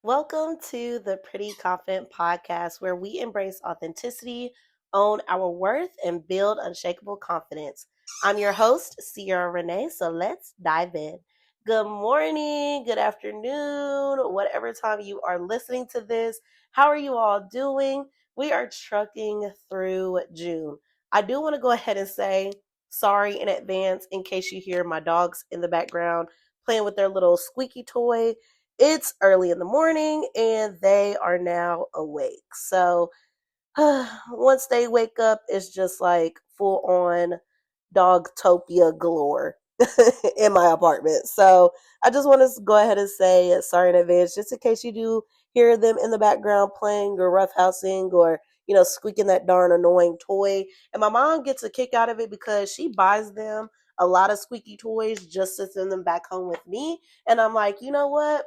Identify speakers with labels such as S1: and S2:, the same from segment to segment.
S1: Welcome to the Pretty Confident Podcast, where we embrace authenticity, own our worth, and build unshakable confidence. I'm your host, Sierra Renee, so let's dive in. Good morning, good afternoon, whatever time you are listening to this. How are you all doing? We are trucking through June. I do want to go ahead and say sorry in advance in case you hear my dogs in the background playing with their little squeaky toy. It's early in the morning and they are now awake. So once they wake up, it's just like full on dogtopia galore in my apartment. So I just want to go ahead and say sorry in advance, just in case you do hear them in the background playing or roughhousing or squeaking that darn annoying toy. And my mom gets a kick out of it because she buys them a lot of squeaky toys just to send them back home with me. And I'm like, you know what?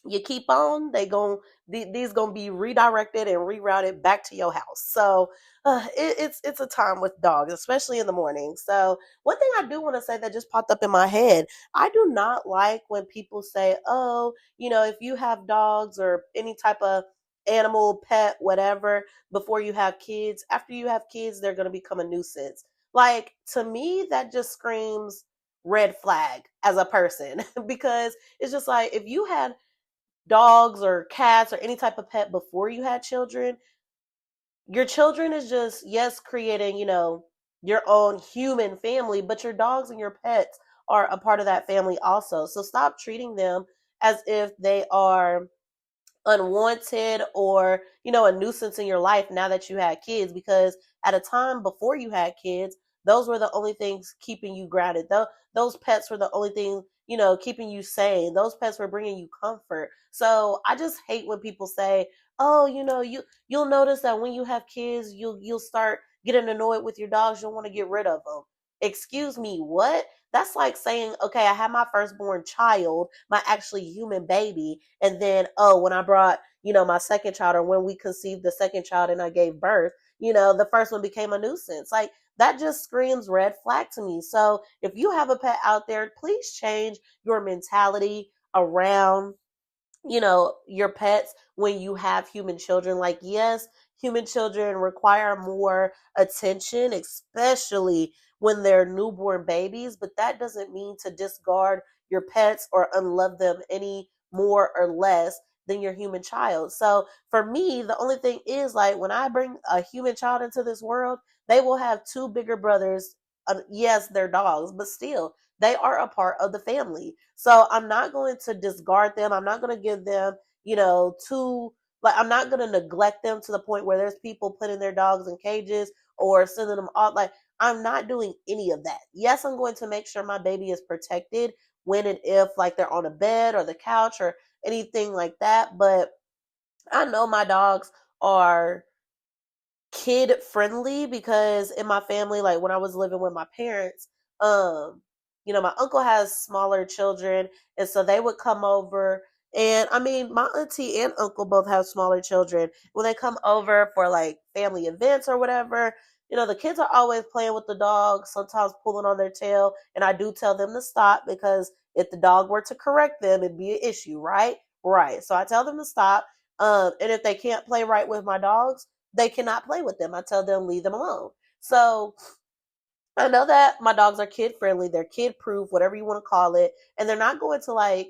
S1: You keep on, these gonna be redirected and rerouted back to your house. So it's a time with dogs, especially in the morning. So one thing I do want to say that just popped up in my head, I do not like when people say, oh, if you have dogs or any type of animal, pet, whatever, before you have kids, after you have kids, they're gonna become a nuisance. Like, to me, that just screams red flag as a person because it's just like, if you had dogs or cats or any type of pet before you had children, your children is just, yes, creating, your own human family, but your dogs and your pets are a part of that family also. So stop treating them as if they are unwanted or a nuisance in your life now that you had kids, because at a time before you had kids, those were the only things keeping you grounded. Those pets were the only thing keeping you sane. Those pets were bringing you comfort. So I just hate when people say, oh, you'll notice that when you have kids, you'll start getting annoyed with your dogs. You'll want to get rid of them. Excuse me, what? That's like saying, okay, I had my firstborn child, my actually human baby, and then, oh, when I brought, my second child, or when we conceived the second child and I gave birth, the first one became a nuisance. Like, that just screams red flag to me. So if you have a pet out there, please change your mentality around your pets when you have human children. Like, yes, human children require more attention, especially when they're newborn babies, but that doesn't mean to discard your pets or unlove them any more or less than your human child. So for me, the only thing is, like, when I bring a human child into this world, they will have two bigger brothers. Yes, they're dogs, but still they are a part of the family. So I'm not going to discard them. I'm not going to give them, too, like, I'm not going to neglect them to the point where there's people putting their dogs in cages or sending them off. Like, I'm not doing any of that. Yes, I'm going to make sure my baby is protected when and if, like, they're on a bed or the couch or anything like that. But I know my dogs are kid friendly because in my family, like when I was living with my parents, um my uncle has smaller children, and so they would come over. And I mean, my auntie and uncle both have smaller children. When they come over for like family events or whatever, the kids are always playing with the dog, sometimes pulling on their tail, and I do tell them to stop, because if the dog were to correct them, it'd be an issue, right. So I tell them to stop. And if they can't play right with my dogs, they cannot play with them. I tell them, leave them alone. So I know that my dogs are kid friendly. They're kid proof, whatever you want to call it. And they're not going to, like,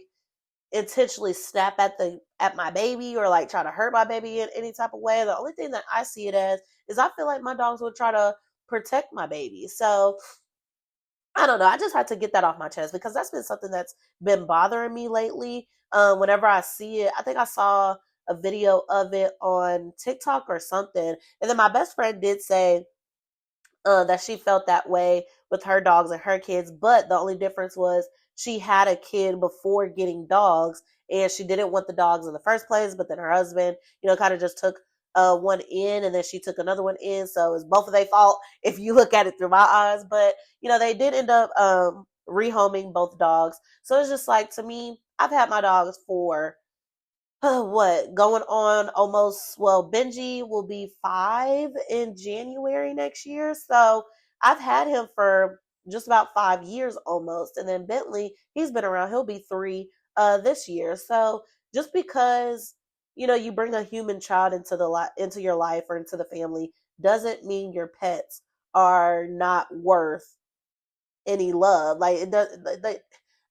S1: intentionally snap at my baby or like try to hurt my baby in any type of way. The only thing that I see it as is, I feel like my dogs would try to protect my baby. So I don't know. I just had to get that off my chest because that's been something that's been bothering me lately. Whenever I see it, I think I saw a video of it on TikTok or something. And then my best friend did say that she felt that way with her dogs and her kids. But the only difference was she had a kid before getting dogs, and she didn't want the dogs in the first place. But then her husband, kind of just took one in, and then she took another one in. So it's both of their fault if you look at it through my eyes. But, they did end up rehoming both dogs. So it's just like, to me, I've had my dogs for what, going on almost, well, Benji will be 5 in January next year. So I've had him for just about 5 years almost. And then Bentley, he's been around, he'll be 3 this year. So just because, you bring a human child into your life or into the family doesn't mean your pets are not worth any love. Like it does. Like,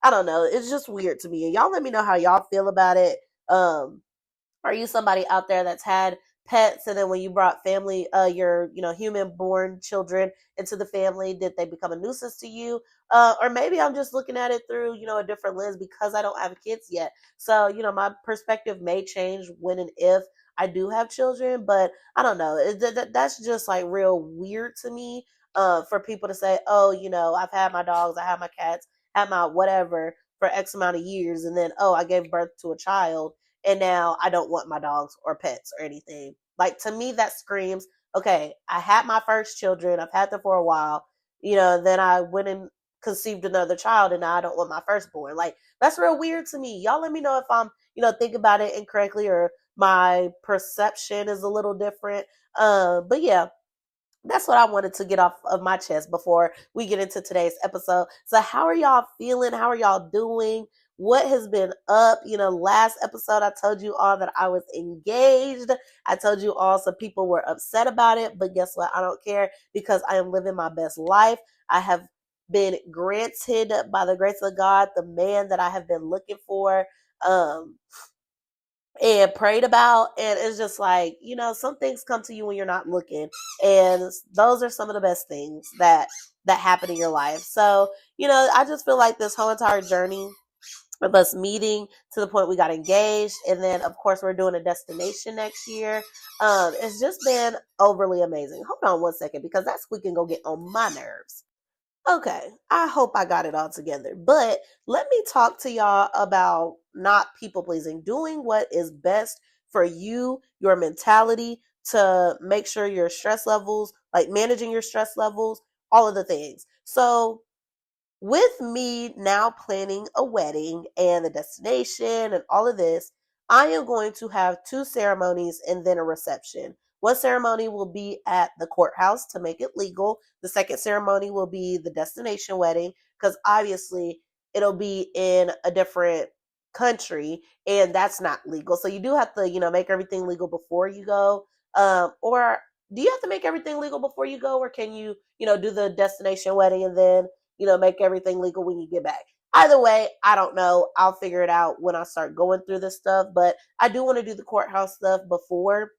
S1: I don't know. It's just weird to me. And y'all let me know how y'all feel about it. Are you somebody out there that's had pets, and then when you brought family, your human born children into the family, did they become a nuisance to you? Or maybe I'm just looking at it through a different lens because I don't have kids yet. So my perspective may change when and if I do have children, but I don't know. That's just like real weird to me. For people to say, oh, I've had my dogs, I have my cats, had my whatever for X amount of years, and then I gave birth to a child and now I don't want my dogs or pets or anything. Like, to me, that screams, okay, I had my first children, I've had them for a while, then I went and conceived another child and now I don't want my firstborn. Like, that's real weird to me. Y'all let me know if I'm, think about it incorrectly or my perception is a little different. But yeah, that's what I wanted to get off of my chest before we get into today's episode. So how are y'all feeling? How are y'all doing? What has been up? Last episode I told you all that I was engaged. I told you all some people were upset about it, but guess what? I don't care because I am living my best life. I have been granted by the grace of God the man that I have been looking for. And prayed about, and it's just like some things come to you when you're not looking, and those are some of the best things that happen in your life. So I just feel like this whole entire journey of us meeting to the point we got engaged, and then of course we're doing a destination next year, it's just been overly amazing. Hold on one second, because that's squeaking gonna get on my nerves. Okay, I hope I got it all together. But let me talk to y'all about not people pleasing, doing what is best for you, your mentality, to make sure your stress levels, like managing your stress levels, all of the things. So with me now planning a wedding and the destination and all of this, I am going to have two ceremonies and then a reception. One ceremony will be at the courthouse to make it legal. The second ceremony will be the destination wedding, because obviously it'll be in a different country and that's not legal. So you do have to, make everything legal before you go. Or do you have to make everything legal before you go, or can you, do the destination wedding and then make everything legal when you get back? Either way, I don't know. I'll figure it out when I start going through this stuff. But I do want to do the courthouse stuff before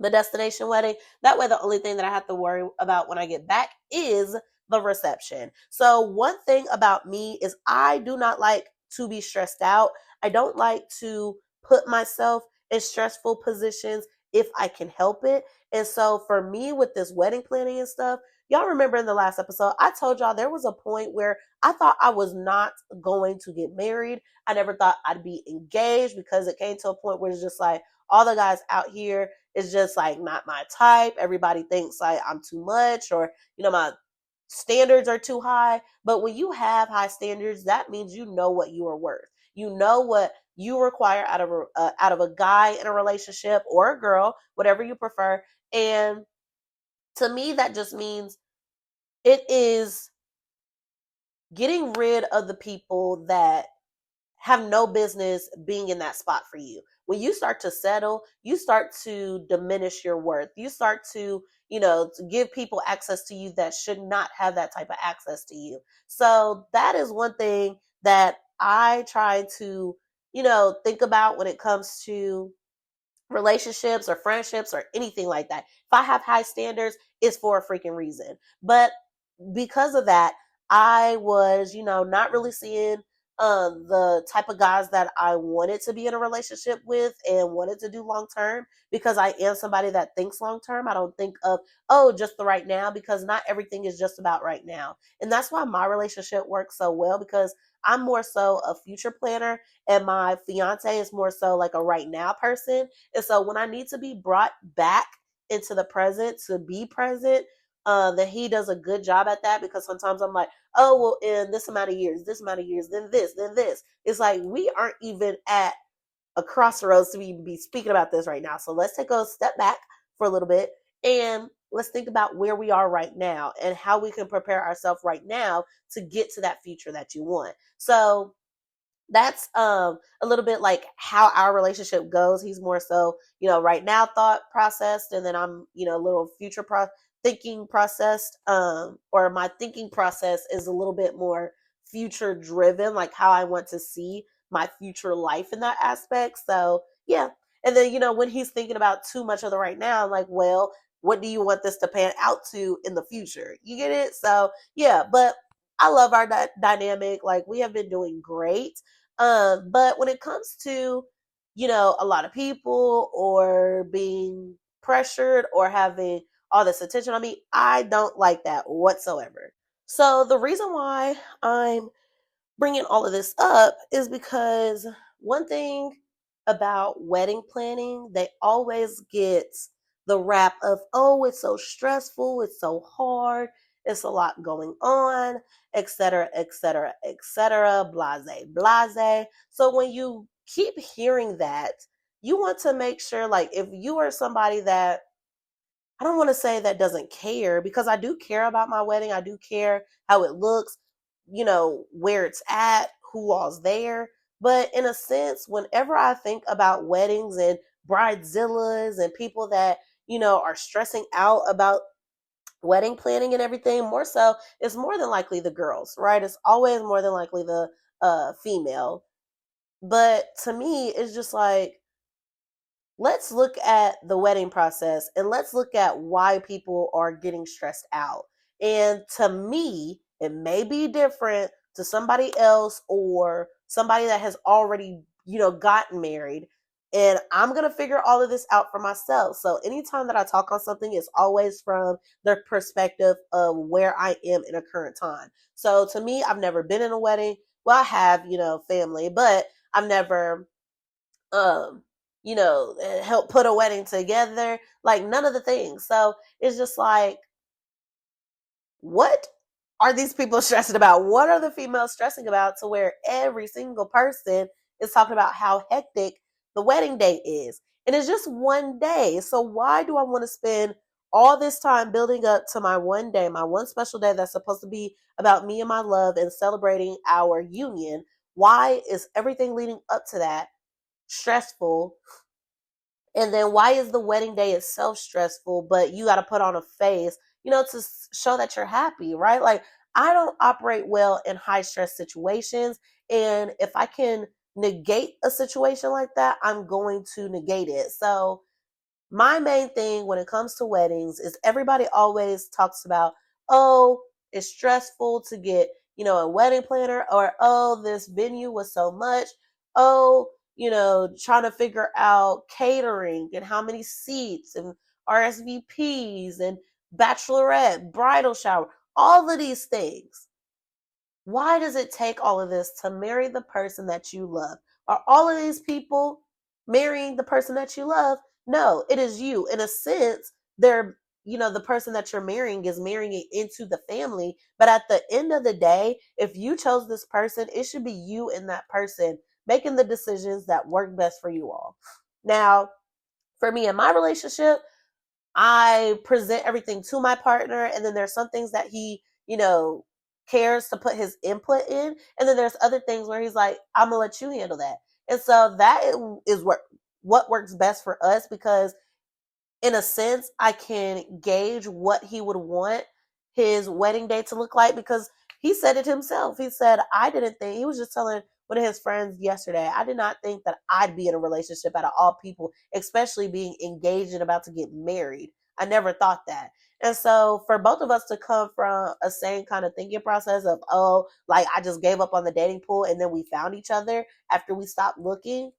S1: the destination wedding. That way, the only thing that I have to worry about when I get back is the reception. So one thing about me is I do not like to be stressed out. I don't like to put myself in stressful positions if I can help it. And so for me with this wedding planning and stuff, y'all remember in the last episode, I told y'all there was a point where I thought I was not going to get married. I never thought I'd be engaged, because it came to a point where it's just like all the guys out here is just like not my type. Everybody thinks like I'm too much, or my standards are too high. But when you have high standards, that means you know what you are worth. You know what you require out of a guy in a relationship, or a girl, whatever you prefer. And to me, that just means it is getting rid of the people that have no business being in that spot for you. When you start to settle, you start to diminish your worth. You start to, to give people access to you that should not have that type of access to you. So that is one thing that I try to, think about when it comes to relationships or friendships or anything like that. If I have high standards, it's for a freaking reason. But because of that, I was, not really seeing the type of guys that I wanted to be in a relationship with and wanted to do long term, because I am somebody that thinks long term. I don't think of, oh, just the right now, because not everything is just about right now. And that's why my relationship works so well, because I'm more so a future planner and my fiance is more so like a right now person. And so when I need to be brought back into the present to be present, that he does a good job at that, because sometimes I'm like, oh, well, in this amount of years, then this, then this. It's like we aren't even at a crossroads to be speaking about this right now. So let's take a step back for a little bit and let's think about where we are right now and how we can prepare ourselves right now to get to that future that you want. So that's a little bit like how our relationship goes. He's more so, right now thought processed, and then I'm, a little thinking processed, or my thinking process is a little bit more future driven, like how I want to see my future life in that aspect. So yeah. And then, when he's thinking about too much of the right now, I'm like, well, what do you want this to pan out to in the future? You get it? So yeah, but I love our dynamic. Like, we have been doing great. But when it comes to, a lot of people or being pressured or having all this attention on me, I don't like that whatsoever. So the reason why I'm bringing all of this up is because one thing about wedding planning, they always get the rap of, oh, it's so stressful, it's so hard, it's a lot going on, etc., etc., etc., blase, blase. So when you keep hearing that, you want to make sure, like, if you are somebody that, I don't want to say that doesn't care, because I do care about my wedding. I do care how it looks, where it's at, who all's there. But in a sense, whenever I think about weddings and bridezillas and people that, are stressing out about wedding planning and everything, more so, it's more than likely the girls, right? It's always more than likely the female. But to me, it's just like, let's look at the wedding process and let's look at why people are getting stressed out. And to me, it may be different to somebody else or somebody that has already, gotten married. And I'm going to figure all of this out for myself. So anytime that I talk on something, it's always from the perspective of where I am in a current time. So to me, I've never been in a wedding. Well, I have, family, but I've never um help put a wedding together, like none of the things. So it's just like, what are these people stressing about? What are the females stressing about to where every single person is talking about how hectic the wedding day is? And it's just one day. So why do I want to spend all this time building up to my one day, my one special day that's supposed to be about me and my love and celebrating our union? Why is everything leading up to that stressful? And then why is the wedding day itself stressful, but you got to put on a face, to show that you're happy, right? Like, I don't operate well in high stress situations. And if I can negate a situation like that, I'm going to negate it. So my main thing when it comes to weddings is everybody always talks about, oh, it's stressful to get, a wedding planner, or, oh, this venue was so much. Oh, trying to figure out catering and how many seats and RSVPs and bachelorette, bridal shower, all of these things. Why does it take all of this to marry the person that you love? Are all of these people marrying the person that you love? No, it is you. In a sense, they're, the person that you're marrying is marrying it into the family. But at the end of the day, if you chose this person, it should be you and that person making the decisions that work best for you all. Now, for me and my relationship, I present everything to my partner, and then there's some things that he, cares to put his input in, and then there's other things where he's like, I'm gonna let you handle that. And so that is what works best for us, because in a sense, I can gauge what he would want his wedding day to look like, because he said it himself. He said, I didn't think, he was just telling one of his friends yesterday, I did not think that I'd be in a relationship out of all people, especially being engaged and about to get married. I never thought that. And so for both of us to come from a same kind of thinking process of, oh, like, I just gave up on the dating pool and then we found each other after we stopped looking,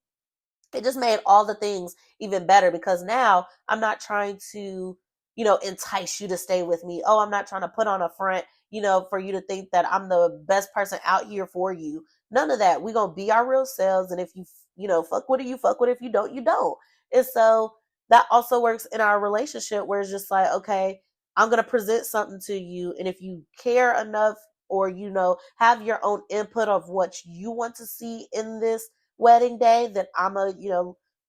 S1: it just made all the things even better, because now I'm not trying to, entice you to stay with me. Oh, I'm not trying to put on a front, for you to think that I'm the best person out here for you. None of that. We're going to be our real selves. And if you, fuck with it, you fuck with it. If you don't, you don't. And so that also works in our relationship, where it's just like, okay, I'm going to present something to you. And if you care enough, or, have your own input of what you want to see in this wedding day, then I'm a,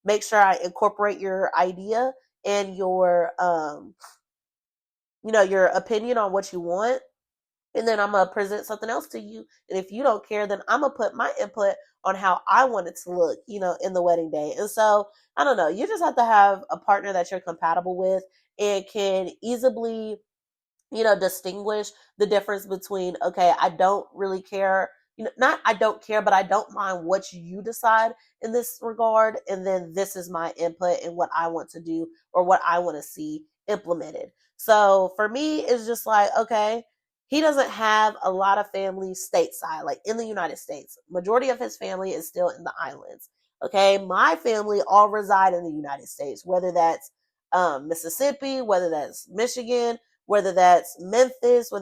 S1: make sure I incorporate your idea and your your opinion on what you want. And then I'm gonna present something else to you. And if you don't care, then I'm gonna put my input on how I want it to look, in the wedding day. And so, I don't know, you just have to have a partner that you're compatible with and can easily distinguish the difference between, okay, I don't really care, not I don't care, but I don't mind what you decide in this regard. And then this is my input and what I want to do or what I want to see implemented. So for me, it's just like, okay, he doesn't have a lot of family stateside, like in the United States. Majority of his family is still in the islands. Okay, my family all reside in the United States, whether that's Mississippi, whether that's Michigan, whether that's Memphis,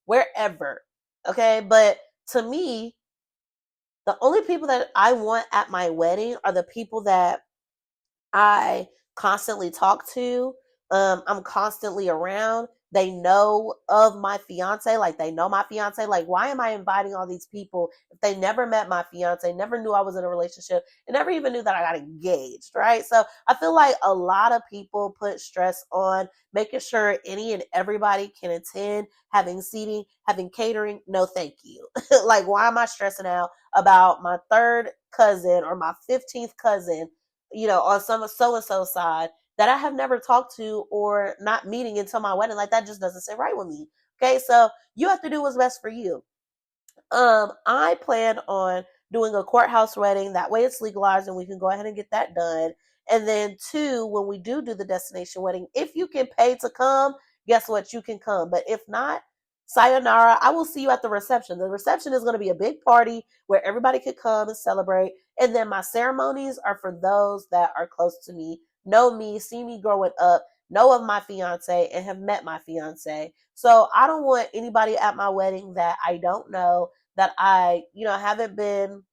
S1: wherever. Okay. But to me, the only people that I want at my wedding are the people that I constantly talk to. I'm constantly around. They know of my fiance, like they know my fiance. Like, why am I inviting all these people if they never met my fiance, never knew I was in a relationship, and never even knew that I got engaged, right? So I feel like a lot of people put stress on making sure any and everybody can attend, having seating, having catering. No, thank you. Like, why am I stressing out about my third cousin or my 15th cousin, on some so and so side that I have never talked to or not meeting until my wedding? Like, that just doesn't sit right with me. Okay, so you have to do what's best for you. I plan on doing a courthouse wedding. That way it's legalized and we can go ahead and get that done. And then two, when we do the destination wedding, if you can pay to come, guess what? You can come. But if not, sayonara, I will see you at the reception. The reception is going to be a big party where everybody could come and celebrate. And then my ceremonies are for those that are close to me, know me, see me growing up, know of my fiance, and have met my fiance. So I don't want anybody at my wedding that I don't know, that I, haven't been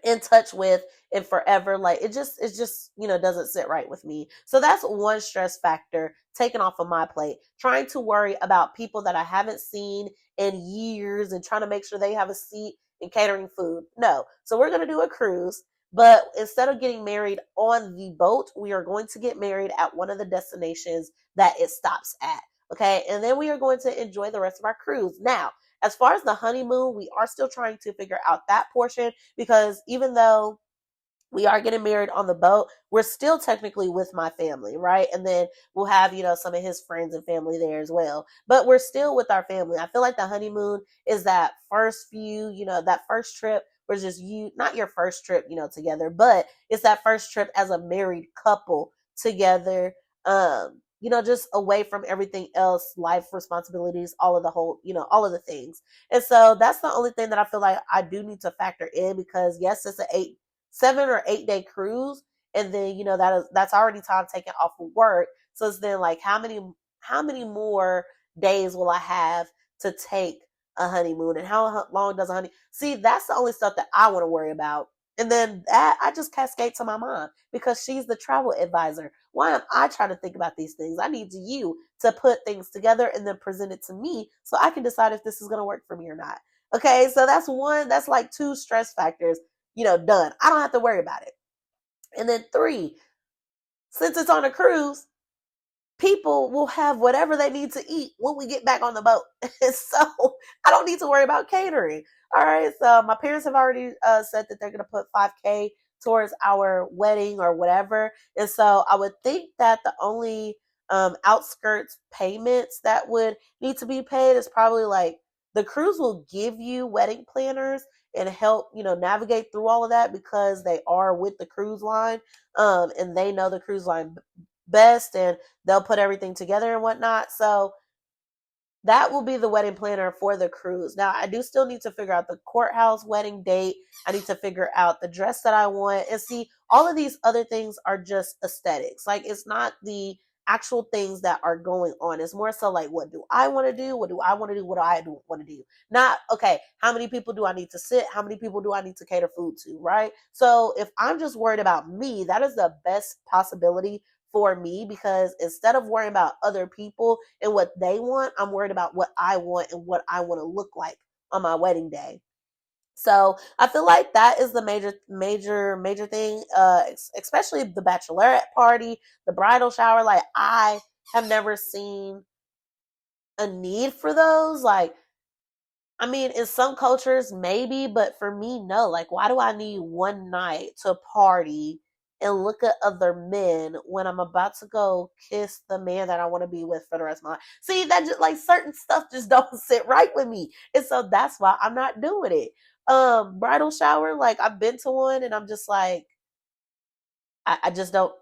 S1: in touch with in forever. Like, it just doesn't sit right with me. So that's one stress factor taken off of my plate. Trying to worry about people that I haven't seen in years and trying to make sure they have a seat and catering food. No. So we're going to do a cruise, but instead of getting married on the boat, we are going to get married at one of the destinations that it stops at. Okay. And then we are going to enjoy the rest of our cruise. Now, as far as the honeymoon, we are still trying to figure out that portion, because even though we are getting married on the boat, we're still technically with my family, right? And then we'll have, some of his friends and family there as well. But we're still with our family. I feel like the honeymoon is that first few, that first trip where just you, not your first trip, together, but it's that first trip as a married couple together. Just away from everything else, life responsibilities, all of the whole, all of the things. And so that's the only thing that I feel like I do need to factor in, because yes, it's a 7 or 8 day cruise, and then that's already time taken off of work. So it's then like, how many more days will I have to take a honeymoon, and how long does a honey see? That's the only stuff that I want to worry about. And then that I just cascade to my mom, because she's the travel advisor. Why am I trying to think about these things? I need you to put things together and then present it to me so I can decide if this is going to work for me or not. Okay, so that's like two stress factors, done. I don't have to worry about it. And then three, since it's on a cruise, people will have whatever they need to eat when we get back on the boat. So I don't need to worry about catering. All right. So my parents have already said that they're going to put 5K towards our wedding or whatever. And so I would think that the only outskirts payments that would need to be paid is probably like, the cruise will give you wedding planners and help, navigate through all of that, because they are with the cruise line, and they know the cruise line best, and they'll put everything together and whatnot. So that will be the wedding planner for the cruise. Now, I do still need to figure out the courthouse wedding date. I need to figure out the dress that I want. And see, all of these other things are just aesthetics. Like, it's not the actual things that are going on. It's more so like, what do I want to do? What do I want to do? What do I want to do? Not, okay, how many people do I need to sit? How many people do I need to cater food to, right? So if I'm just worried about me, that is the best possibility for me, because instead of worrying about other people and what they want, I'm worried about what I want and what I want to look like on my wedding day. So I feel like that is the major thing, especially the bachelorette party, the bridal shower. Like, I have never seen a need for those. Like, I mean, in some cultures, maybe, but for me, no. Like, why do I need one night to party and look at other men when I'm about to go kiss the man that I want to be with for the rest of my life? See, that just like certain stuff just don't sit right with me. And so that's why I'm not doing it. Bridal shower, like I've been to one and I'm just like, I just don't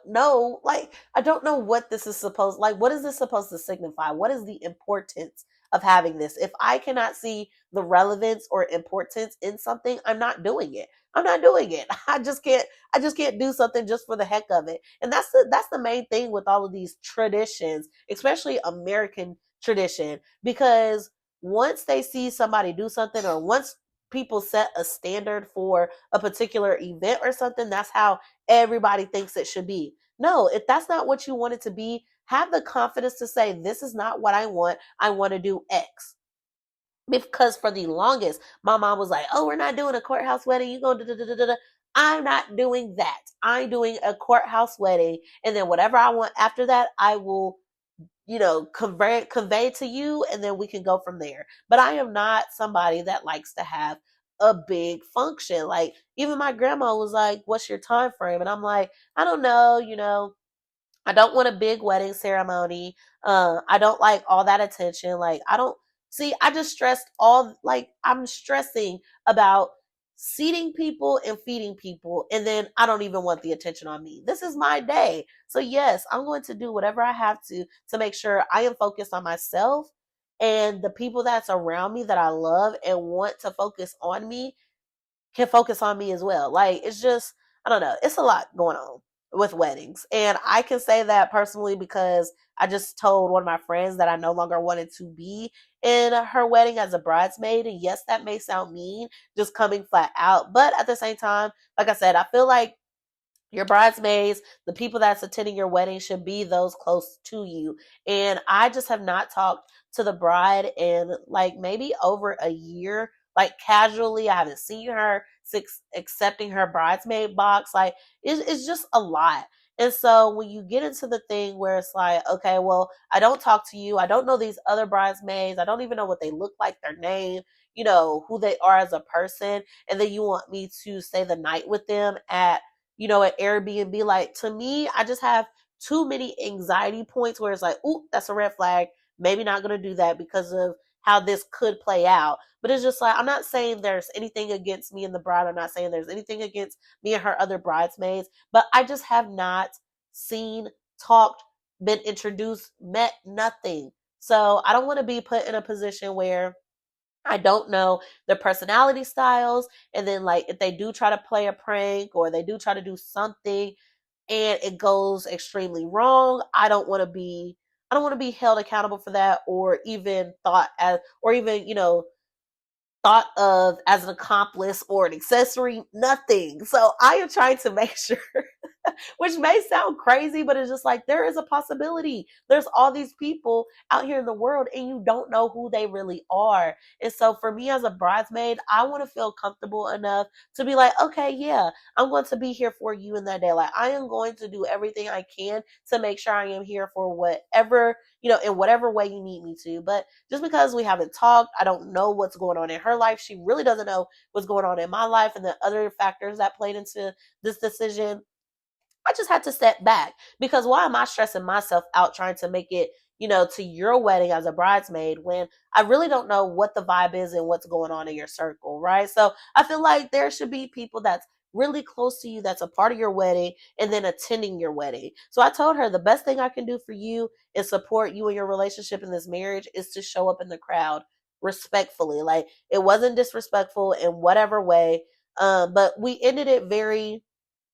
S1: know. Like, I don't know what this is supposed, like, what is this supposed to signify? What is the importance of having this? If I cannot see the relevance or importance in something, I'm not doing it. I'm not doing it. I just can't do something just for the heck of it. And that's the main thing with all of these traditions, especially American tradition, because once they see somebody do something, or once people set a standard for a particular event or something, that's how everybody thinks it should be. No, if that's not what you want it to be, have the confidence to say, this is not what I want. I want to do X. Because for the longest, my mom was like, oh, we're not doing a courthouse wedding. You go da da da da da. I'm not doing that. I'm doing a courthouse wedding. And then whatever I want after that, I will, convey to you, and then we can go from there. But I am not somebody that likes to have a big function. Like, even my grandma was like, what's your time frame? And I'm like, I don't know, I don't want a big wedding ceremony. I don't like all that attention. Like, I don't see, I just stressed I'm stressing about seating people and feeding people. And then I don't even want the attention on me. This is my day. So yes, I'm going to do whatever I have to make sure I am focused on myself and the people that's around me that I love and want to focus on me can focus on me as well. Like, it's just, I don't know, it's a lot going on with weddings. And I can say that personally because I just told one of my friends that I no longer wanted to be in her wedding as a bridesmaid. And yes, that may sound mean, just coming flat out. But at the same time, like I said, I feel like your bridesmaids, the people that's attending your wedding should be those close to you. And I just have not talked to the bride in like maybe over a year, like casually. I haven't seen her accepting her bridesmaid box. Like, it's just a lot. And so when you get into the thing where it's like, okay, well, I don't talk to you. I don't know these other bridesmaids. I don't even know what they look like, their name, who they are as a person. And then you want me to stay the night with them at at Airbnb. Like, to me, I just have too many anxiety points where it's like, ooh, that's a red flag. Maybe not going to do that because of how this could play out. But it's just like, I'm not saying there's anything against me and the bride. I'm not saying there's anything against me and her other bridesmaids, but I just have not seen, talked, been introduced, met nothing. So I don't want to be put in a position where I don't know their personality styles. And then, like, if they do try to play a prank or they do try to do something and it goes extremely wrong, I don't want to be held accountable for that, or even thought as, or even, thought of as an accomplice or an accessory, nothing. So I am trying to make sure, which may sound crazy, but it's just like, there is a possibility. There's all these people out here in the world and you don't know who they really are. And so for me as a bridesmaid, I want to feel comfortable enough to be like, okay, yeah, I'm going to be here for you in that day. Like, I am going to do everything I can to make sure I am here for whatever, in whatever way you need me to. But just because we haven't talked, I don't know what's going on in her life. She really doesn't know what's going on in my life and the other factors that played into this decision. I just had to step back, because why am I stressing myself out trying to make it, to your wedding as a bridesmaid when I really don't know what the vibe is and what's going on in your circle, right? So I feel like there should be people that's really close to you that's a part of your wedding and then attending your wedding. So I told her the best thing I can do for you and support you in your relationship in this marriage is to show up in the crowd respectfully. Like, it wasn't disrespectful in whatever way. But we ended it very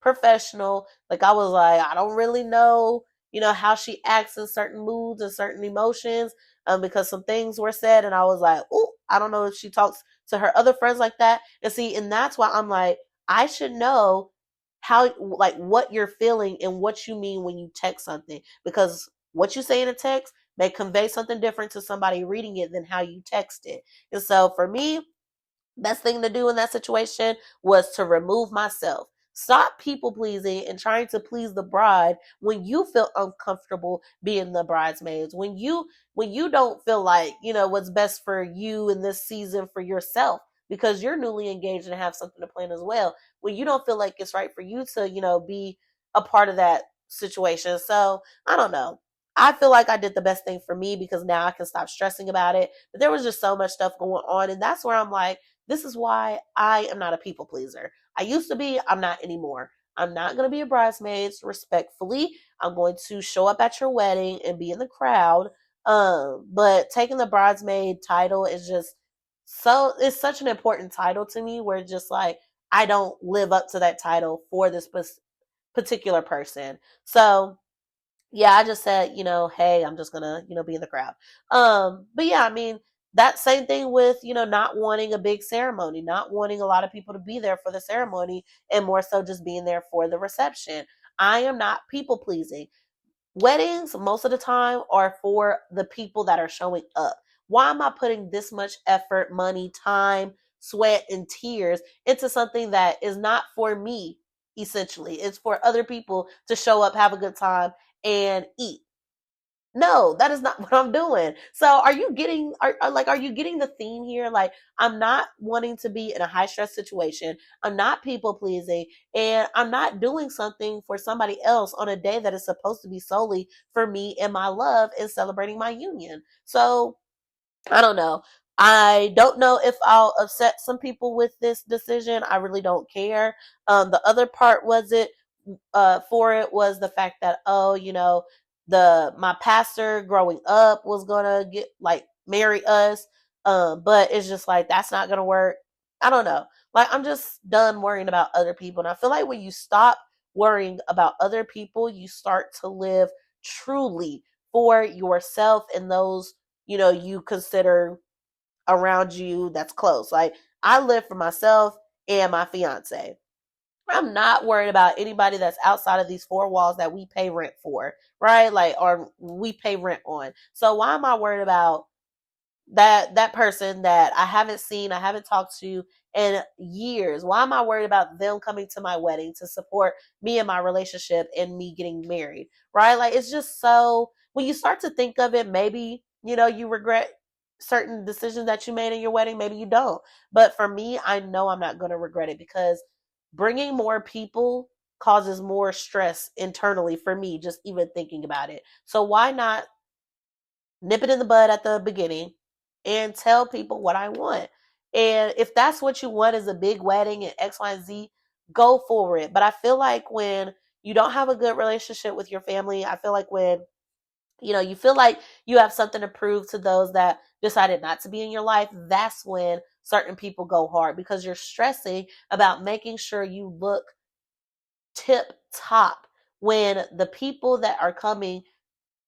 S1: professional. Like, I was like, I don't really know, how she acts in certain moods and certain emotions, because some things were said, and I was like, oh, I don't know if she talks to her other friends like that. And see, and that's why I'm like, I should know how, like, what you're feeling and what you mean when you text something, because what you say in a text may convey something different to somebody reading it than how you text it. And so for me, best thing to do in that situation was to remove myself. Stop people pleasing and trying to please the bride when you feel uncomfortable being the bridesmaids, when you don't feel like, what's best for you in this season for yourself, because you're newly engaged and have something to plan as well, when you don't feel like it's right for you to, be a part of that situation. So I don't know. I feel like I did the best thing for me because now I can stop stressing about it. But there was just so much stuff going on. And that's where I'm like, this is why I am not a people pleaser. I used to be, I'm not anymore. I'm not going to be a bridesmaid respectfully. I'm going to show up at your wedding and be in the crowd. But taking the bridesmaid title is just it's such an important title to me where just like, I don't live up to that title for this particular person. So yeah, I just said, hey, I'm just gonna, be in the crowd. But yeah, I mean, that same thing with, not wanting a big ceremony, not wanting a lot of people to be there for the ceremony, and more so just being there for the reception. I am not people pleasing. Weddings, most of the time, are for the people that are showing up. Why am I putting this much effort, money, time, sweat, and tears into something that is not for me, essentially? It's for other people to show up, have a good time, and eat. No, that is not what I'm doing. So are you getting are you getting the theme here? Like, I'm not wanting to be in a high stress situation. I'm not people pleasing, and I'm not doing something for somebody else on a day that is supposed to be solely for me and my love and celebrating my union. So I don't know. I don't know if I'll upset some people with this decision. I really don't care. The other part was it for it was the fact that, my pastor growing up was gonna get like marry us. But it's just like, that's not gonna work. I don't know. Like, I'm just done worrying about other people. And I feel like when you stop worrying about other people, you start to live truly for yourself and those, you consider around you that's close. Like, I live for myself and my fiance. I'm not worried about anybody that's outside of these four walls that we pay rent for, right? Like, or we pay rent on. So why am I worried about that person that I haven't seen, I haven't talked to in years? Why am I worried about them coming to my wedding to support me and my relationship and me getting married? Right? Like, it's just so, when you start to think of it, maybe, you regret certain decisions that you made in your wedding, maybe you don't. But for me, I know I'm not going to regret it, because bringing more people causes more stress internally for me, just even thinking about it. So why not nip it in the bud at the beginning and tell people what I want? And if that's what you want, is a big wedding and X, Y, and Z, go for it. But I feel like when you don't have a good relationship with your family, I feel like when you feel like you have something to prove to those that decided not to be in your life, that's when certain people go hard, because you're stressing about making sure you look tip top when the people that are coming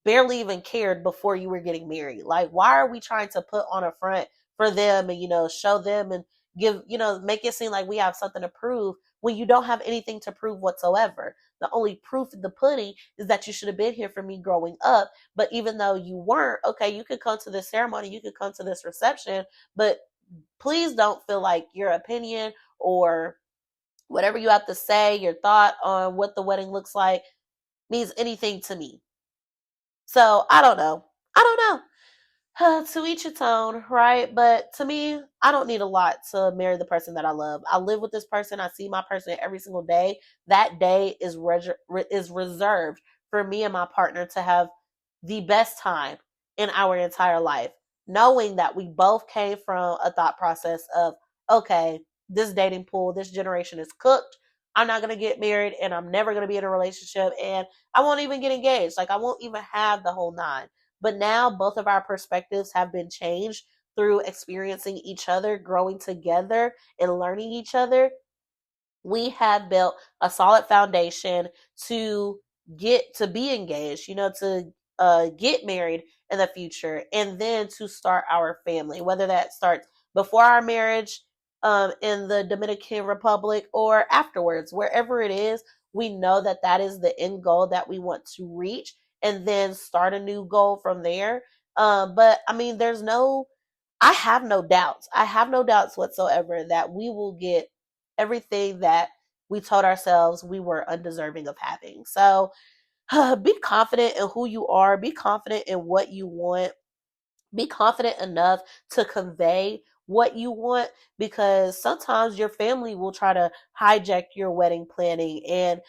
S1: barely even cared before you were getting married. Like, why are we trying to put on a front for them and, show them and give, make it seem like we have something to prove when you don't have anything to prove whatsoever? The only proof in the pudding is that you should have been here for me growing up. But even though you weren't, okay, you could come to this ceremony, you could come to this reception, but please don't feel like your opinion or whatever you have to say, your thought on what the wedding looks like, means anything to me. So I don't know. I don't know. To each its own, right? But to me, I don't need a lot to marry the person that I love. I live with this person. I see my person every single day. That day is reserved for me and my partner to have the best time in our entire life, knowing that we both came from a thought process of, okay, this dating pool, this generation is cooked. I'm not going to get married, and I'm never going to be in a relationship, and I won't even get engaged. Like, I won't even have the whole nine. But now both of our perspectives have been changed through experiencing each other, growing together, and learning each other. We have built a solid foundation to get to be engaged, to get married in the future, and then to start our family, whether that starts before our marriage in the Dominican Republic or afterwards, wherever it is. We know that that is the end goal that we want to reach, and then start a new goal from there. But I mean, I have no doubts. I have no doubts whatsoever that we will get everything that we told ourselves we were undeserving of having. So be confident in who you are, be confident in what you want, be confident enough to convey what you want, because sometimes your family will try to hijack your wedding planning and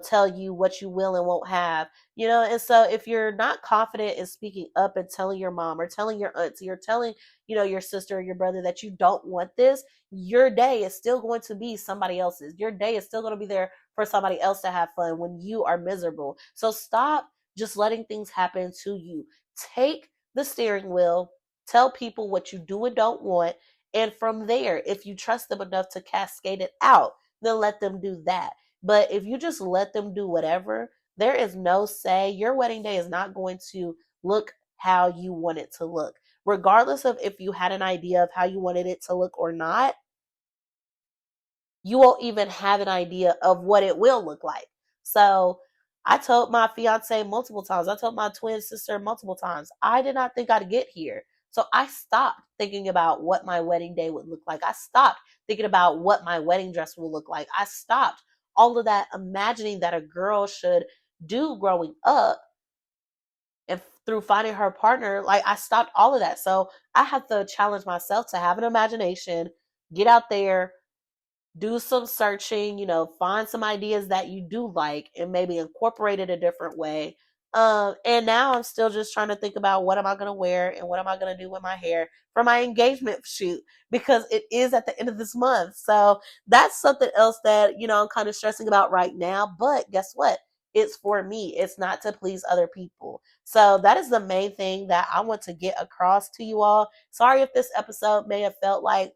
S1: tell you what you will and won't have. And so if you're not confident in speaking up and telling your mom or telling your auntie or telling your sister or your brother that you don't want this, your day is still going to be somebody else's. Your day is still going to be there for somebody else to have fun when you are miserable. So stop just letting things happen to you. Take the steering wheel, tell people what you do and don't want, and from there, if you trust them enough to cascade it out, then let them do that. But if you just let them do whatever, there is no say. Your wedding day is not going to look how you want it to look. Regardless of if you had an idea of how you wanted it to look or not, you won't even have an idea of what it will look like. So I told my fiance multiple times, I told my twin sister multiple times, I did not think I'd get here. So I stopped thinking about what my wedding day would look like. I stopped thinking about what my wedding dress will look like. I stopped all of that imagining that a girl should do growing up, and through finding her partner, like I stopped all of that. So I have to challenge myself to have an imagination, get out there, do some searching, find some ideas that you do like and maybe incorporate it a different way. And now I'm still just trying to think about what am I going to wear and what am I going to do with my hair for my engagement shoot, because it is at the end of this month. So that's something else that, I'm kind of stressing about right now. But guess what? It's for me. It's not to please other people. So that is the main thing that I want to get across to you all. Sorry if this episode may have felt like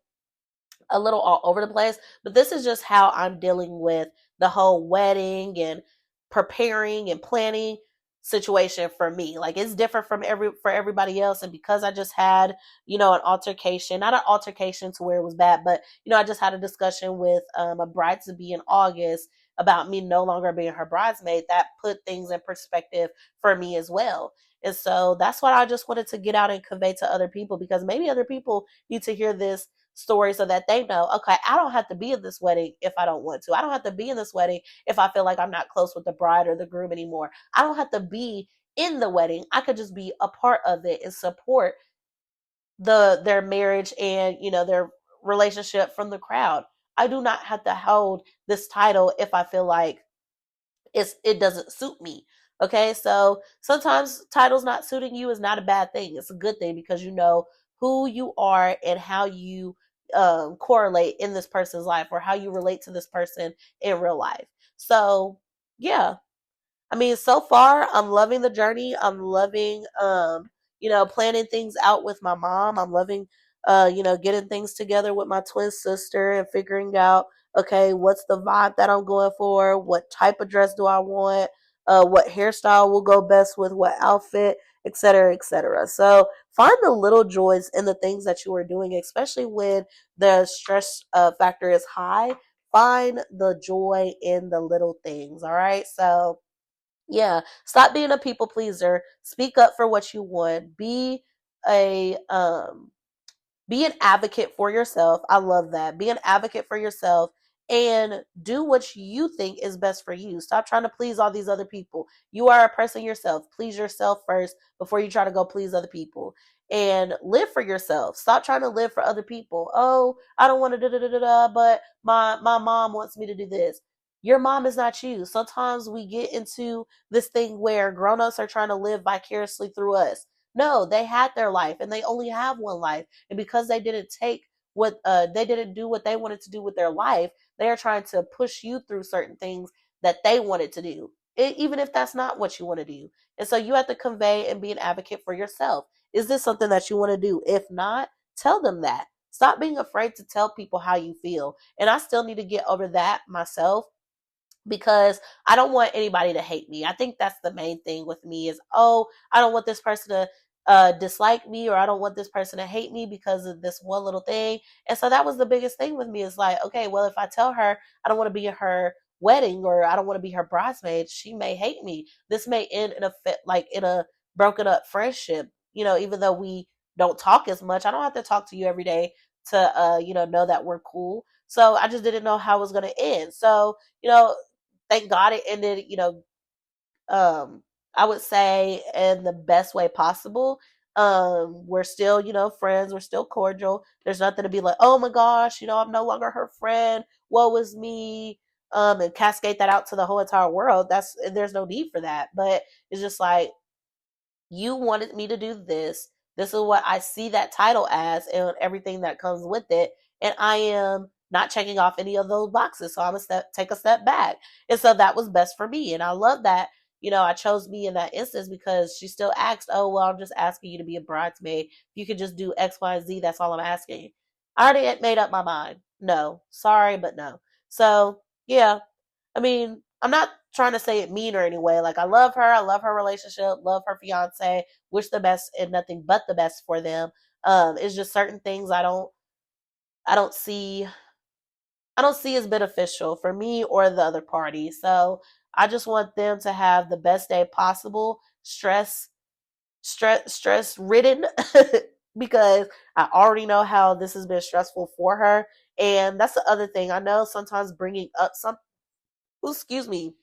S1: a little all over the place, but this is just how I'm dealing with the whole wedding and preparing and planning situation for me. Like it's different for everybody else. And because I just had, an altercation, not an altercation to where it was bad, but I just had a discussion with a bride to be in August about me no longer being her bridesmaid, that put things in perspective for me as well. And so that's what I just wanted to get out and convey to other people, because maybe other people need to hear this story so that they know, okay, I don't have to be in this wedding if I don't want to. I don't have to be in this wedding if I feel like I'm not close with the bride or the groom anymore. I don't have to be in the wedding. I could just be a part of it and support their marriage and, their relationship from the crowd. I do not have to hold this title if I feel like it doesn't suit me. Okay, so sometimes titles not suiting you is not a bad thing. It's a good thing, because you know who you are and how you correlate in this person's life, or how you relate to this person in real life. So yeah, I mean, so far I'm loving the journey. I'm loving planning things out with my mom. I'm loving getting things together with my twin sister and figuring out, okay, what's the vibe that I'm going for? What type of dress do I want? What hairstyle will go best with what outfit, et cetera, et cetera. So find the little joys in the things that you are doing, especially when the stress factor is high. Find the joy in the little things. All right. So yeah, stop being a people pleaser. Speak up for what you want. A be an advocate for yourself. I love that. Be an advocate for yourself and do what you think is best for you. Stop trying to please all these other people. You are a person yourself. Please yourself first before you try to go please other people. And live for yourself. Stop trying to live for other people. Oh, I don't want to da da da da, but my mom wants me to do this. Your mom is not you. Sometimes we get into this thing where grown-ups are trying to live vicariously through us. No, they had their life and they only have one life. And because they didn't take what they didn't do what they wanted to do with their life, they are trying to push you through certain things that they wanted to do, even if that's not what you want to do. And so you have to convey and be an advocate for yourself. Is this something that you want to do? If not, tell them that. Stop being afraid to tell people how you feel. And I still need to get over that myself, because I don't want anybody to hate me. I think that's the main thing with me is, oh, I don't want this person to dislike me, or I don't want this person to hate me because of this one little thing. And so that was the biggest thing with me, is like, okay, well, if I tell her I don't want to be at her wedding, or I don't want to be her bridesmaid, she may hate me. This may end in in a broken up friendship. Even though we don't talk as much, I don't have to talk to you every day to know that we're cool. So I just didn't know how it was going to end. So, thank God it ended, I would say in the best way possible. We're still, friends. We're still cordial. There's nothing to be like, oh my gosh, I'm no longer her friend. Woe is me. And cascade that out to the whole entire world. There's no need for that. But it's just like, you wanted me to do this. This is what I see that title as and everything that comes with it. And I am not checking off any of those boxes. So I'm going to take a step back. And so that was best for me. And I love that, I chose me in that instance because she still asked, oh, well, I'm just asking you to be a bridesmaid. If you could just do X, Y, and Z, that's all I'm asking. I already had made up my mind. No, sorry, but no. So, yeah, I mean, I'm not trying to say it mean or anyway. Like, I love her. I love her relationship. Love her fiance. Wish the best and nothing but the best for them. It's just certain things I don't see. I don't see as beneficial for me or the other party. So I just want them to have the best day possible, stress ridden, because I already know how this has been stressful for her. And that's the other thing. I know sometimes bringing up some, excuse me,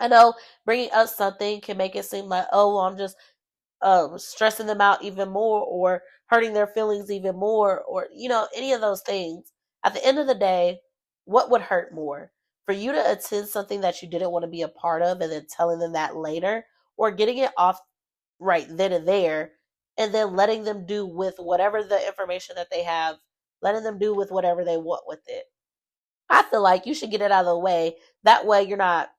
S1: I know bringing up something can make it seem like, oh, well, I'm just stressing them out even more or hurting their feelings even more or, any of those things. At the end of the day, what would hurt more? For you to attend something that you didn't want to be a part of and then telling them that later, or getting it off right then and there and then letting them do with whatever the information that they have, letting them do with whatever they want with it. I feel like you should get it out of the way. That way you're not,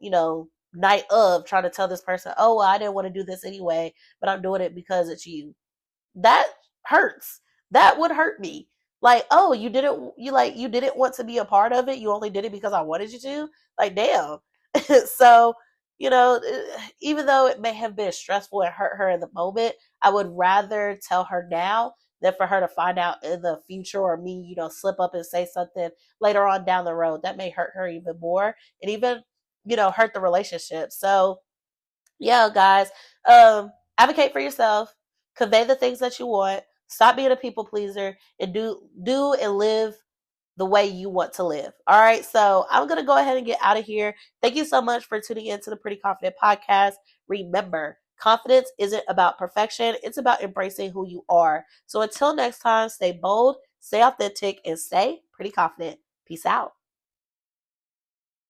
S1: night of trying to tell this person, oh, well, I didn't want to do this anyway, but I'm doing it because it's you. That hurts. That would hurt me. Like, oh, you didn't want to be a part of it. You only did it because I wanted you to. Like, damn. So, even though it may have been stressful and hurt her in the moment, I would rather tell her now than for her to find out in the future or me, slip up and say something later on down the road that may hurt her even more and even, hurt the relationship. So, yeah, guys, advocate for yourself, convey the things that you want, stop being a people pleaser, and do and live the way you want to live. All right, so I'm gonna go ahead and get out of here. Thank you so much for tuning in to the Pretty Confident Podcast. Remember, confidence isn't about perfection, it's about embracing who you are. So until next time, stay bold, stay authentic, and stay pretty confident. Peace out.